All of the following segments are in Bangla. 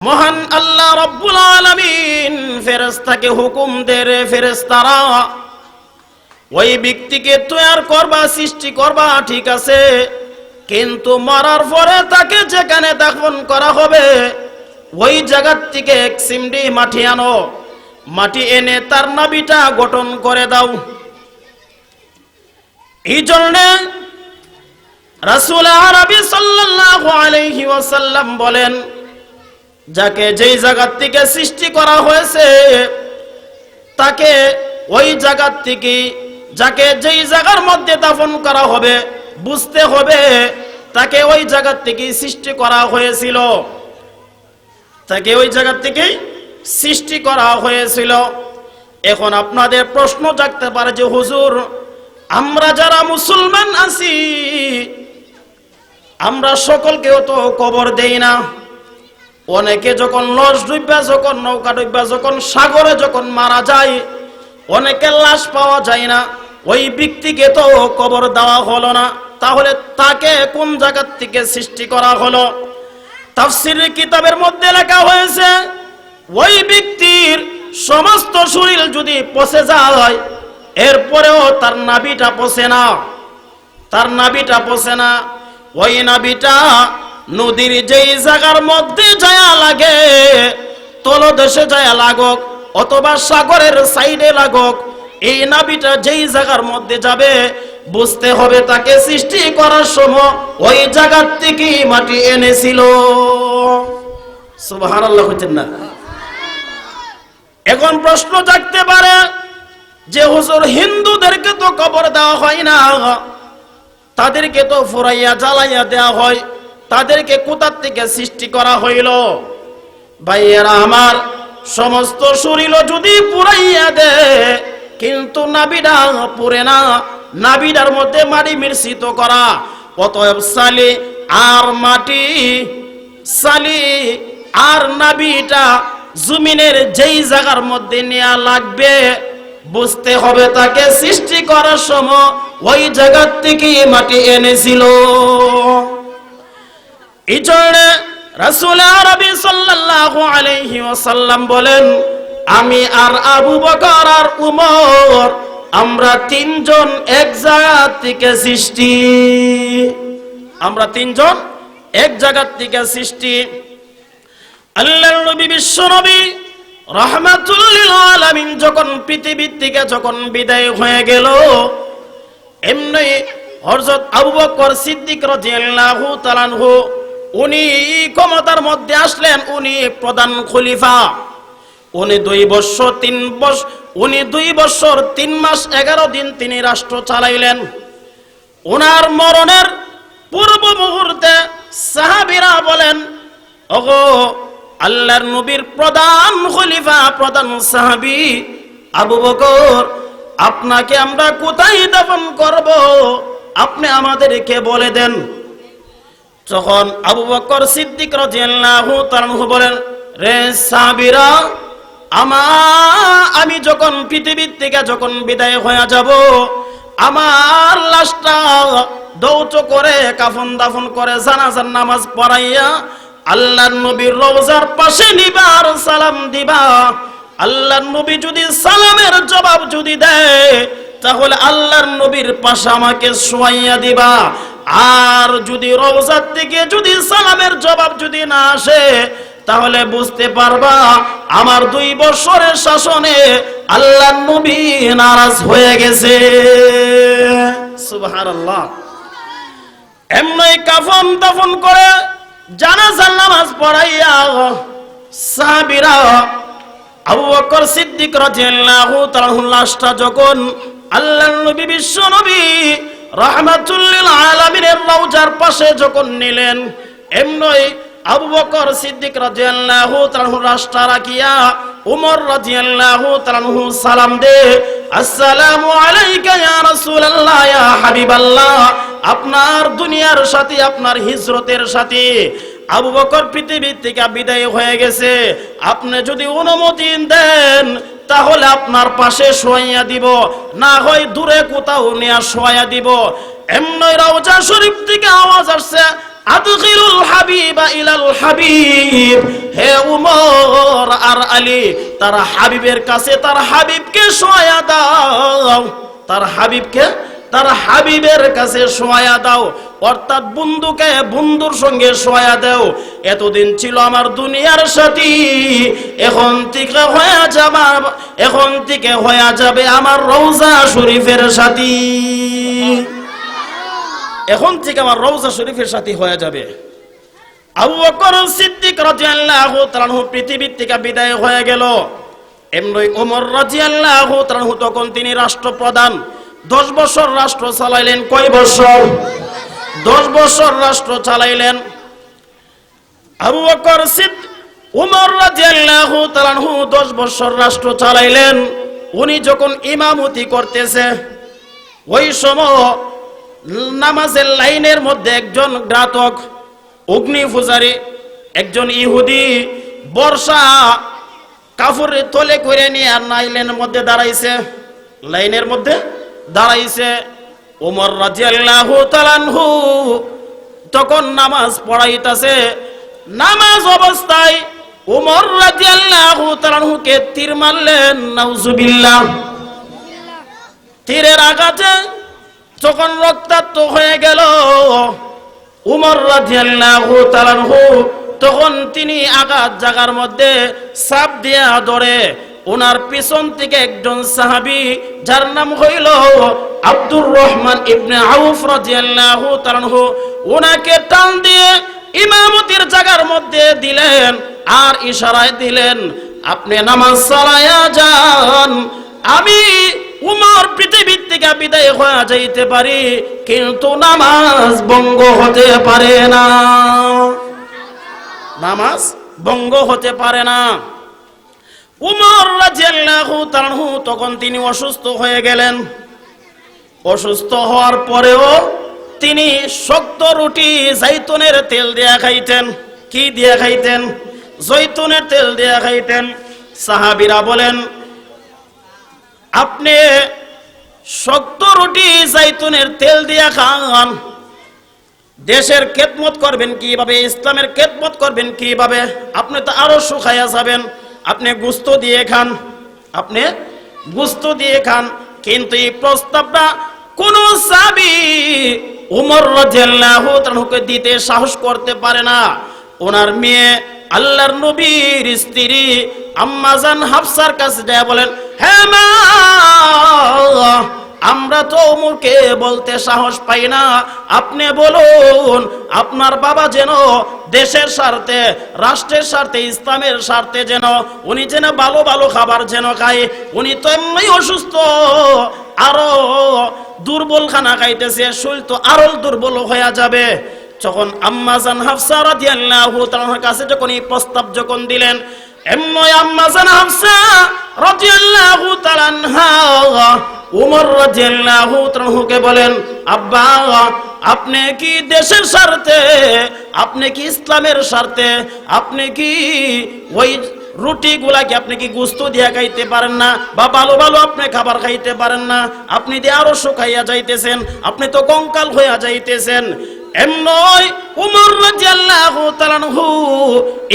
মহান আল্লাহ রাব্বুল আলামিন ফেরেশতাকে হুকুম দেয়, রে ফেরেশতারা ওই ব্যক্তিকে তৈরি করবা, সৃষ্টি করবা, ঠিক আছে, কিন্তু মরার পরে তাকে যেখানে দাফন করা হবে ওই জায়গা থেকে এক সিমডি মাটি আনো, মাটি এনে তার নাভিটা গঠন করে দাও। এই জন্য রাসূল আরবি সাল্লাল্লাহু আলাইহি ওয়াসাল্লাম বলেন, যাকে যেই জায়গা থেকে সৃষ্টি করা হয়েছে তাকে ওই জায়গা থেকে, যাকে যেই জায়গার মধ্যে দাফন করা হবে বুঝতে হবে তাকে ওই জায়গা থেকে সৃষ্টি করা হয়েছিল, তাকে ওই জায়গা থেকে সৃষ্টি করা হয়েছিল। এখন আপনাদের প্রশ্ন জাগতে পারে যে হুজুর, আমরা যারা মুসলমান আছি আমরা সকলকেও তো কবর দেই না, অনেকে যখন লঞ্চ ডুববা, যখন নৌকা ডুববা, যখন সাগরে যখন মারা যায় অনেকের লাশ পাওয়া যায় না, ওই ব্যক্তিকে তো কবর দেওয়া হলো না, তাহলে তাকে কোন জায়গা থেকে সৃষ্টি করা হলো? তাফসীরের কিতাবের মধ্যে লেখা হয়েছে ওই ব্যক্তির সমস্ত শরীর যদি পচে যায় এরপরেও তার নাভিটা পচে না, তার নাভিটা পচে না, ওই নাভিটা নদীর যেই জায়গার মধ্যে যায় লাগে, তলদেশে যায় লাগুক অথবা সাগরের সাইডে লাগুক, এই নাভিটা যেই জায়গার মধ্যে যাবে বুঝতে হবে তাকে সৃষ্টি করার সময় ওই জায়গার থেকে মাটি এনেছিল। সুবহানাল্লাহ হইতেন না? এখন প্রশ্ন জাগতে পারে যে হুজুর, হিন্দুদেরকে তো কবর দেওয়া হয় না, তাদেরকে তো ফুরাইয়া জ্বালাইয়া দেওয়া হয়, তাদেরকে কোথা থেকে সৃষ্টি করা হইল? ভাইয়েরা আমার, সমস্ত শরীর যদি পুরাইয়া দে কিন্তু নাভিটা পুরে না, নাভিটার মধ্যে মাটি মিশ্রিত করা, অতএব সালি আর মাটি, সালি আর নাভিটা জমিনের যেই জায়গার মধ্যে নেওয়া লাগবে বুঝতে হবে তাকে সৃষ্টি করার সময় ওই জায়গা থেকে মাটি এনেছিল। এই জন্য রাসূল আরবি সাল্লাল্লাহু আলাইহি ওয়াসাল্লাম বলেন, আমি আর আবু বকর আর উমর আমরা তিনজন এক জায়গা থেকে সৃষ্টি, আমরা তিনজন এক জায়গা থেকে সৃষ্টি। আল্লাহর নবী বিশ্ব নবী রাহমাতুল লিল আলামিন যখন পৃথিবী থেকে যখন বিদায় হয়ে গেল, এমনি হযরত আবু বকর সিদ্দিক রাদিয়াল্লাহু তাআলা আনহু উনি ক্ষমতার মধ্যে আসলেন, উনি প্রধান খলিফা, উনি 2 বছর 3 মাস 11 দিন তিনি রাষ্ট্র চালাইলেন। ওনার মরণের পূর্ব মুহূর্তে সাহাবীরা বলেন, ওগো আল্লাহর নবীর প্রধান খলিফা, প্রধান সাহাবী আবু বকর, আপনাকে আমরা কোথায় দাফন করব আপনি আমাদেরকে বলে দেন। তখন আবু বকর সিদ্দিক রাদিয়াল্লাহু তাআলা বলেন, রে সাহাবীরা, আমি যখন পৃথিবীর থেকে যখন বিদায় হয়ে যাব আমার লাশটা দৌত করে কাফন দাফন করে জানাজার নামাজ পড়াইয়া আল্লাহর নবীর রওজার পাশে নিবা আর সালাম দিবা। আল্লাহর নবী যদি সালামের জবাব যদি দেয় তাহলে আল্লাহর নবীর পাশে আমাকে শোয়াইয়া দিবা, আর যদি রওজার থেকে যদি সালামের জবাব যদি না আসে তাহলে বুঝতে পারবা আমার 2 বছরের শাসনে আল্লাহর নবী নারাজ হয়ে গেছে। সুবহানাল্লাহ। এমনি কাফন দাফন করে জানাজার নামাজ পড়াইয়া সাহাবীরা আবু বকর সিদ্দিক রাদিয়াল্লাহু তাআলা লাশটা যখন আল্লাহর নবী বিশ্ব নবী রাহমাতুল লিল আলামিনের রওজার পাশে যখন নিলেন, এমনি আবু বকর সিদ্দিক রাদিয়াল্লাহু তাআলা লাশটা রাখিয়া উমর রাদিয়াল্লাহু তাআলা সালাম দে, আসসালামু আলাইকা ইয়া রাসূলুল্লাহ, ইয়া হাবিবাল্লাহ, আপনার দুনিয়ার সাথে আপনার হিজরতের সাথে আবু বকর পৃথিবী থেকে বিদায় হয়ে গেছে, আপনি যদি অনুমতি দেন তাহলে আপনার পাশে শোয়াইয়া দিব, না হয় দূরে কোথাও নিয়ে শোয়াইয়া দিব। এমনি রওজা শরীফ থেকে আওয়াজ আসছে, আদখিলুল হাবিবা ইলাল হাবিব, হে উমর আর আলী, তার হাবিবের কাছে তার হাবিবকে শোয়া দাও, তার হাবিবকে তার হাবিবের কাছে শোয়া দাও, অর্থাৎ বন্ধুকে বন্ধুর সঙ্গে শোয়া দাও। এতদিন ছিল আমার দুনিয়ার সাথী, এখন থেকে হয়ে যাবে আমার রওজা শরীফের সাথী, এখন থেকে আমার রওজা শরীফের সাথী হয়ে যাবে। আবু বকর সিদ্দিক রাদিয়াল্লাহু তাআলা পৃথিবী থেকে বিদায় হয়ে গেল। এমনি ওমর রাদিয়াল্লাহু তাআলা তখন তিনি রাষ্ট্রপ্রধান, 10 বছর রাষ্ট্র চালাইলেন। কয় বছর? 10 বছর রাষ্ট্র চালাইলেন। আবু বকর সিদ্দিক ওমর রাদিয়াল্লাহু তাআলা 10 বছর রাষ্ট্র চালাইলেন। উনি যখন ইমামতি করতেছে, ওই সময় নামাজের লাইনের মধ্যে একজন ঘাতক অগ্নি পূজারী, একজন ইহুদি বর্ষা কাফুরের তলে করে নিয়ে আর লাইনের মধ্যে দাঁড়াইছে, লাইনের মধ্যে দাঁড়াইছে। ওমর রাদিয়াল্লাহু তাআলা তখন নামাজ পড়াইতেছে। নামাজ অবস্থায় ওমর রাদিয়াল্লাহু তাআলাকে তীর মারলেন, নাউজুবিল্লাহ। তীরের আঘাতে যখন রক্তাক্ত হয়ে গেল, উমর রাদিয়াল্লাহু তাআলা তখন তিনি আঘাত জায়গার মধ্যে চাপ দিয়া ধরে ওনার পিছন থেকে একজন সাহাবী, যার নাম হইল আব্দুর রহমান ইবনে আউফ রাদিয়াল্লাহু তাআলা, ওনাকে টান দিয়ে ইমামতির জায়গার মধ্যে দিলেন আর ইশারায় দিলেন, আপনি নামাজ চালায়া যান, আমি উমর পৃথিবীর থেকে বিদায় হয়ে যাইতে পারি, কিন্তু নামাজ ভঙ্গ হতে পারে না, নামাজ ভঙ্গ হতে পারে না। উমর রাদিয়াল্লাহু তাআলা তখন তিনি অসুস্থ হয়ে গেলেন। অসুস্থ হওয়ার পরেও তিনি শক্ত রুটি জাইতুনের তেল দিয়ে খাইতেন। কি দিয়ে খাইতেন? জৈতুনের তেল দিয়ে খাইতেন। সাহাবীরা বলেন, আপনি শক্ত রুটি জাইতুনের তেল দিয়ে খান, দেশের খেদমত করবেন কিভাবে, ইসলামের খেদমত করবেন কিভাবে? আপনি তো আরো শুকাইয়া যাবেন। আপনি গোশত দিয়ে খান, আপনি গোশত দিয়ে খান। কিন্তু এই প্রস্তাবটা কোন সাহাবী উমর রাদিয়াল্লাহু তাআলাকে দিতে সাহস করতে পারে না। ওনার মেয়ে আল্লাহর নবীর স্ত্রী আম্মা জান হাফসার কাছে যায় বলেন, হ্যাঁ মা, আমরা তো ওমরকে বলতে সাহস পাই না, আপনি বলুন আপনার বাবা যেন দেশের স্বার্থে, রাষ্ট্রের স্বার্থে, ইসলামের স্বার্থে যেন উনি যেন ভালো ভালো খাবার যেন খায়। উনি তো এমনি অসুস্থ, আরো দুর্বল খানা খাইতেছে, শরীর তো আরো দুর্বল হয়ে যাবে। যখন আম্মা জান হাফসা রাদিয়াল্লাহু তাআলার কাছে যখন এই প্রস্তাব যখন দিলেন, এমনি আম্মা জান হাফসা রাদিয়াল্লাহু তাআলা উমর রাদিয়াল্লাহু তাআলাকে বলেন, আব্বা, আপনি কি দেশের স্বার্থে, আপনি কি ইসলামের স্বার্থে, আপনি কি ওই রুটিগুলাকে আপনি কি গোশত দিয়া খাইতে পারেন না, বা ভালো ভালো আপনি খাবার খাইতে পারেন না? আপনি দিয়ে আরো শুকাইয়া যাইতেছেন, আপনি তো কঙ্কাল হইয়া যাইতেছেন। এমনই উমর রাদিয়াল্লাহু তাআলা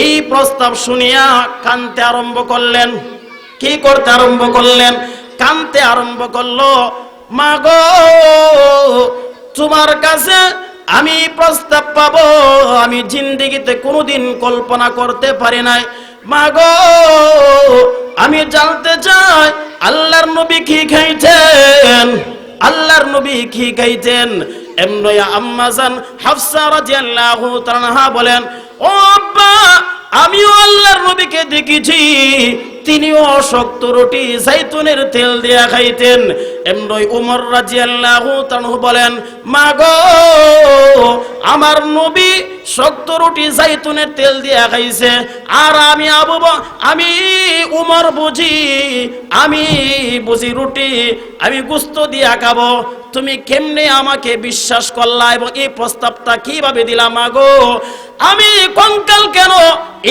এই প্রস্তাব শুনিয়া কাঁদতে আরম্ভ করলেন। কি করতে আরম্ভ করলেন? কাঁদতে আরম্ভ করলো, মা গো, তোমার কাছে আমি প্রস্তাব পাবো আমি জিন্দেগিতে কোনোদিন কল্পনা করতে পারি নাই। মা গো, আমি জানতে চাই আল্লাহর নবী কি খাইতেন, আল্লাহর নবী কি খাইতেন? এমনি আম্মা জান হাফসা রাদিয়াল্লাহু তাআলা বলেন, ও আব্বা, আমিও আল্লাহর নবীকে দেখেছি, তিনিও শক্ত রুটি জাইতুনের তেল দিয়া খাইতেন। এমনি উমর রাদিয়াল্লাহু তাআলা বলেন, মা গো, আমার নবী শক্ত রুটি জাইতুনের তেল দিয়া খাইছে, আর আমি উমর আমি বুঝি রুটি, আমি গোশত দিয়া খাবো। তুমি কেমনে আমাকে বিশ্বাস করলা এবং এই প্রস্তাবটা কিভাবে দিলা? মা গো, আমি কঙ্কাল কেন,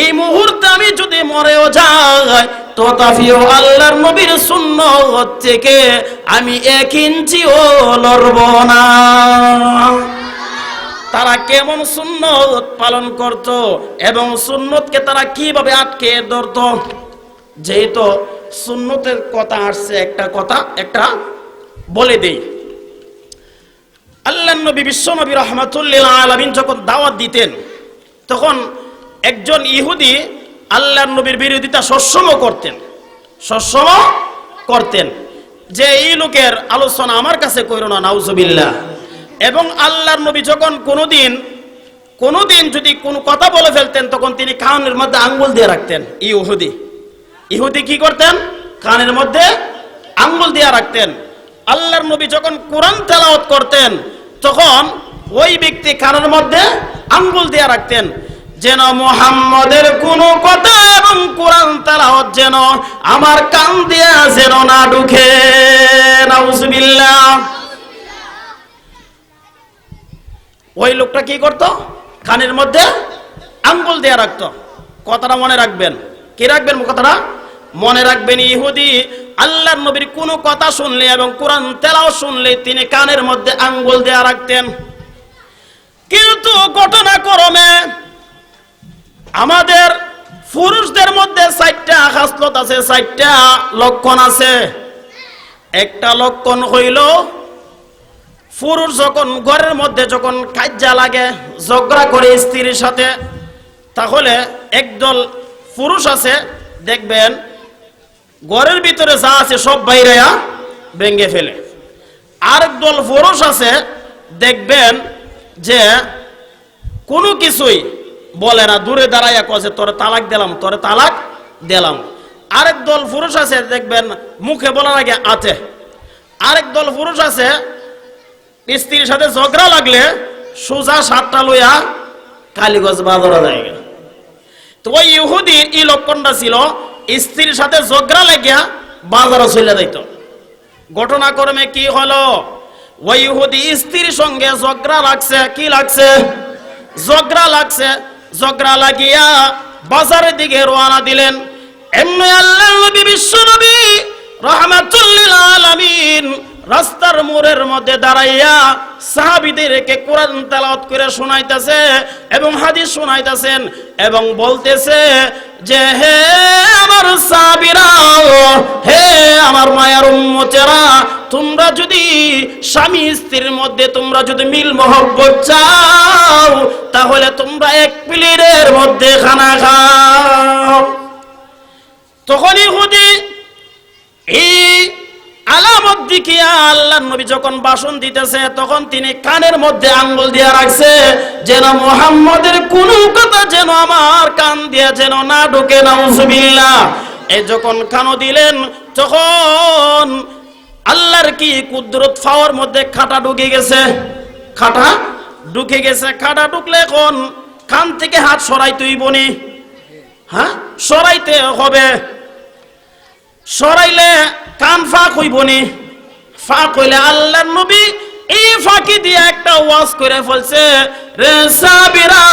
এই মুহূর্তে আমি যদি মরেও যাই তথাপিও আল্লাহর নবীর সুন্নাত থেকে আমি 1 ইঞ্চিও লড়ব না। তারা কেমন সুন্নত পালন করত এবং সুন্নতকে তারা কিভাবে আটকে ধরত। যেহেতু সুন্নতের কথা আসছে, একটা বলে দেই। আল্লাহর নবী বিশ্বনবী রাহমাতুল্লিল আলামিন যখন দাওয়াত দিতেন, তখন একজন ইহুদি আল্লাহর নবীর বিরোধিতা সবসময় করতেন যে এই লোকের আলোচনা আমার কাছে কইরো না, নাউজুবিল্লাহ। এবং আল্লাহর নবী যখন কোনোদিন যদি কোনো কথা বলে ফেলতেন, তখন তিনি কানের মধ্যে আঙ্গুল দিয়ে রাখতেন। ইহুদি কি করতেন? কানের মধ্যে আঙ্গুল দিয়ে রাখতেন। আল্লাহর নবী যখন কোরআন তেলাওয়াত করতেন, তখন ওই ব্যক্তি কানের মধ্যে আঙ্গুল দিয়ে রাখতেন, যেন মুহাম্মদের কোনো কথা এবং কোরআন তেলাওয়াত যেন আমার কান দিয়ে যেন না ঢুকে, নাউজুবিল্লাহ। ওই লোকটা কি করত? কানের মধ্যে আঙ্গুল দিয়ে রাখত। কথাটা মনে রাখবেন। কি রাখবেন? কথাটা মনে রাখবেন। ইহুদি আল্লাহর নবীর কোনো কথা শুনলে এবং কোরআন তেলাওয়াত শুনলে তিনি কানের মধ্যে আঙ্গুল দিয়ে রাখতেন। কিন্তু ঘটনাক্রমে আমাদের পুরুষদের মধ্যে 4টা খাসলত আছে, 4টা লক্ষণ আছে। একটা লক্ষণ হইল, পুরুষ যখন ঘরের মধ্যে যখন কাজ্জা লাগে, ঝগড়া করে স্ত্রীর সাথে, তাহলে একদল পুরুষ আছে দেখবেন ঘরের ভিতরে যা আছে সব বাইরে ভেঙে ফেলে। আরেক দল পুরুষ আছে দেখবেন যে কোনো কিছুই বলে না, দূরে দাঁড়াইয়া কছে তোরে তালাক দিলাম। আরেক দল পুরুষ আছে দেখবেন মুখে বলার আগে আছে। আরেক দল পুরুষ আছে স্ত্রীর সাথে ঝগড়া লাগলে সোজা 7টা লইয়া কালীগঞ্জ বাজারে যায়। তো ওই ইহুদির এই লক্ষণটা ছিল, স্ত্রীর সাথে ঝগড়া লাগিয়া বাজারে চলে যাইত। ঘটনাক্রমে কি হলো, ওই ইহুদি স্ত্রীর সঙ্গে ঝগড়া লাগছে। কি লাগছে? ঝগড়া লাগছে। ঝগড়া লাগিয়া বাজারের দিকে রওনা দিলেন। এমনি আল্লাহর নবী বিশ্বনবী রাহমাতুল্লিল আলামিন রাস্তার মোড়ের মধ্যে দাঁড়াইয়া সাহাবীদেরকে কোরআন তেলাওয়াত করে শোনাইতেছে এবং হাদিস শোনাইতেছেন এবং বলতেছে যে হে আমার সাহাবীরা, হে আমার মায়ার উম্মতেরা, তোমরা যদি স্বামী স্ত্রীর মধ্যে তোমরা যদি মিল মহব্বত চাও, তাহলে তোমরা এক প্লেটের মধ্যে খানা খাও। তখন ইহুদি এই আলামত দেখিয়া আল্লাহর নবী যখন ভাষণ দিতেছে, তখন তিনি কানের মধ্যে আঙ্গুল দিয়ে রাখছে, যেন মুহাম্মদের কোনো কথা যেন আমার কান দিয়ে যেন না ঢোকে, নাউজুবিল্লাহ। এই যখন কানও দিলেন, তখন আল্লাহর কি কুদরত, ফাওয়ার মধ্যে খাটা ঢুকে গেছে। খাটা ঢুকলে এখন কান থেকে হাত সরাইতেই বনি, সরাইতে হবে। সরাইলে কান ফাঁক হইব নি। ফাঁক হইলে আল্লাহর নবী এই ফাঁকি দিয়ে একটা ওয়াজ করে ফেলছে, রে সাহাবীরা,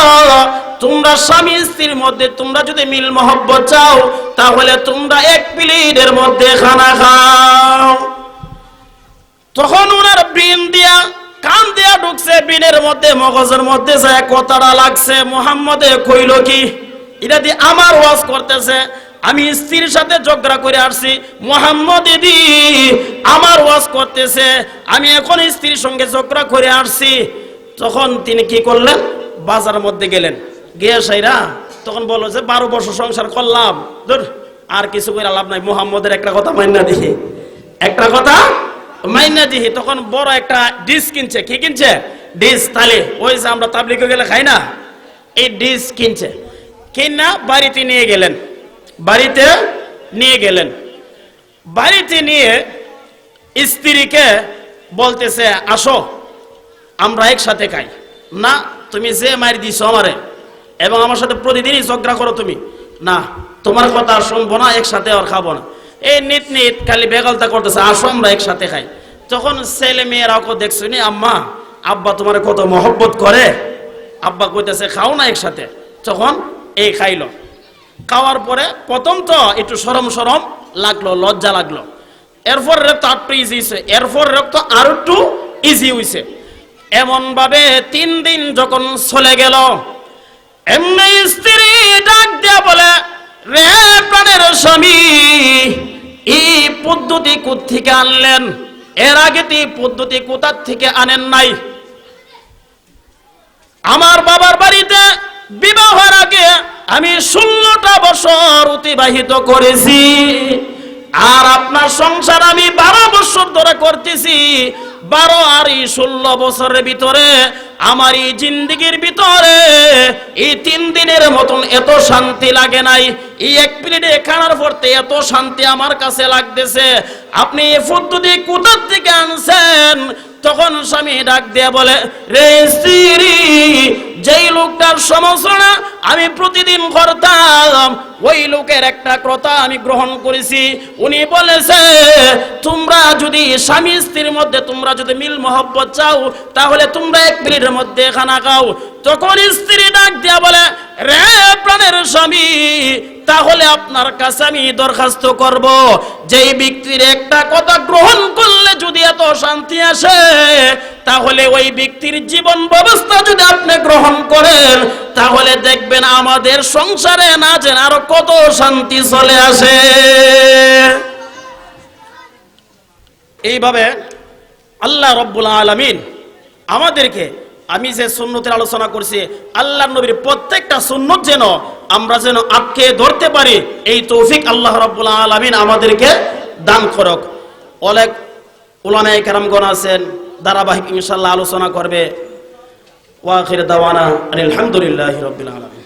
তোমরা স্বামী স্ত্রীর মধ্যে তোমরা যদি মিল মহব্বত চাও, তাহলে তোমরা এক প্লেটের মধ্যে খানা খাও। তখন ওনার ব্রেন দিয়া কান দিয়া ঢুকছে, ব্রেনের মধ্যে মগজের মধ্যে যায় কথাটা লাগছে, মুহাম্মদে কইল কি, এটা দিয়ে আমার ওয়াজ করতেছে, আমি স্ত্রীর সাথে ঝগড়া করে আসছি, মুহাম্মদ এদি আমার ওয়াজ করতেছে, আমি এখন স্ত্রীর সঙ্গে ঝগড়া করে আসছি। তখন তিনি কি করলেন? বাজারের মধ্যে গেলেন। গিয়ে সাইরা তখন বলল যে 12 বছর সংসার করলাম, ধর আর কিছু করে লাভ নাই, মুহাম্মদের একটা কথা মাইনা দিহি, তখন বড় একটা ডিশ কিনছে। কি কিনছে? ডিশ। তাহলে ওই যে আমরা তাবলিগে গেলে খাই না, এই ডিশ কিনছে। কিনা বাড়িতে নিয়ে গেলেন। বাড়িতে নিয়ে স্ত্রীকে বলতেছে, আসো আমরা একসাথে খাই। না, তুমি যে মার দিছো আমারে এবং আমার সাথে প্রতিদিনই ঝগড়া করো, তুমি না, তোমার কথা শুনবো না, একসাথে আর খাবো না। এই নিত খালি বেগালতা করতেছে, আসো আমরা একসাথে খাই। তখন ছেলে মেয়েরাও দেখছো নি, আম্মা আব্বা তোমার কত মহব্বত করে, আব্বা কইতেছে খাও না একসাথে। তখন এই খাইলো। খাওয়ার পরে প্রথম তো একটু সরম লাগলো, লজ্জা লাগলো। এরপর তো একটু ইজি হয়েছে, এরপর তো আরো একটু ইজি হয়েছে। এমন ভাবে 3 দিন যখন চলে গেল, এমনি স্ত্রী ডাক দিয়া বলে, রে প্রাণের স্বামী, এই পদ্ধতি কোত্থেকে আনলেন? এর আগে তো এই পদ্ধতি কোথার থেকে আনেন নাই? আমার বাবার বাড়িতে বিবাহের আগে আমি 16টা বছর অতিবাহিত করেছি, আর আপনার সংসার আমি 12 বছর ধরে করতেছি। 12 আর 16 বছরের ভিতরে আমার এই জিন্দেগির ভিতরে এই 3 দিনের মতন এত শান্তি লাগে নাই। এই 1 প্লেটে খানার পরতে এত শান্তি আমার কাছে লাগতেছে। আপনি এই পদ্ধতি কোথা থেকে আনছেন? তখন স্বামী ডাক দিয়ে বলে, রে স্ত্রী, যেই লোকটার সমালোচনা আমি প্রতিদিন করতাম, ওই লোকের একটা কথা আমি গ্রহণ করেছি। উনি বলেছে, তোমরা যদি স্বামী স্ত্রীর মধ্যে তোমরা যদি মিল মহব্বত চাও, তাহলে তোমরা 1 প্লেটের মধ্যে খানা খাও। তখন স্ত্রী ডাক দিয়া বলে, রে প্রাণের স্বামী, তাহলে আপনার কাছে আমি দরখাস্ত করব, যেই ব্যক্তির একটা কথা গ্রহণ করলে যদি এত শান্তি আসে, তাহলে ওই ব্যক্তির জীবন ব্যবস্থা যদি আপনি গ্রহণ করেন, তাহলে দেখবেন আমাদের সংসারে না যেন আরো কত শান্তি চলে আসে। এইভাবে আল্লাহ রব্বুল আলামিন আমাদেরকে, আমি যে সুন্নতের আলোচনা করছি, আল্লাহর নবীর প্রত্যেকটা সুন্নত যেন আমরা যেন আটকে ধরতে পারি, এই তৌফিক আল্লাহ রাব্বুল আলামিন আমাদেরকে দান করুক। অনেক উলামায়ে কেরামগণ আছেন, ধারাবাহিক ইনশাআল্লাহ আলোচনা করবে। ওয়া আখির দাওয়ানা আলহামদুলিল্লাহি রাব্বিল আলামিন।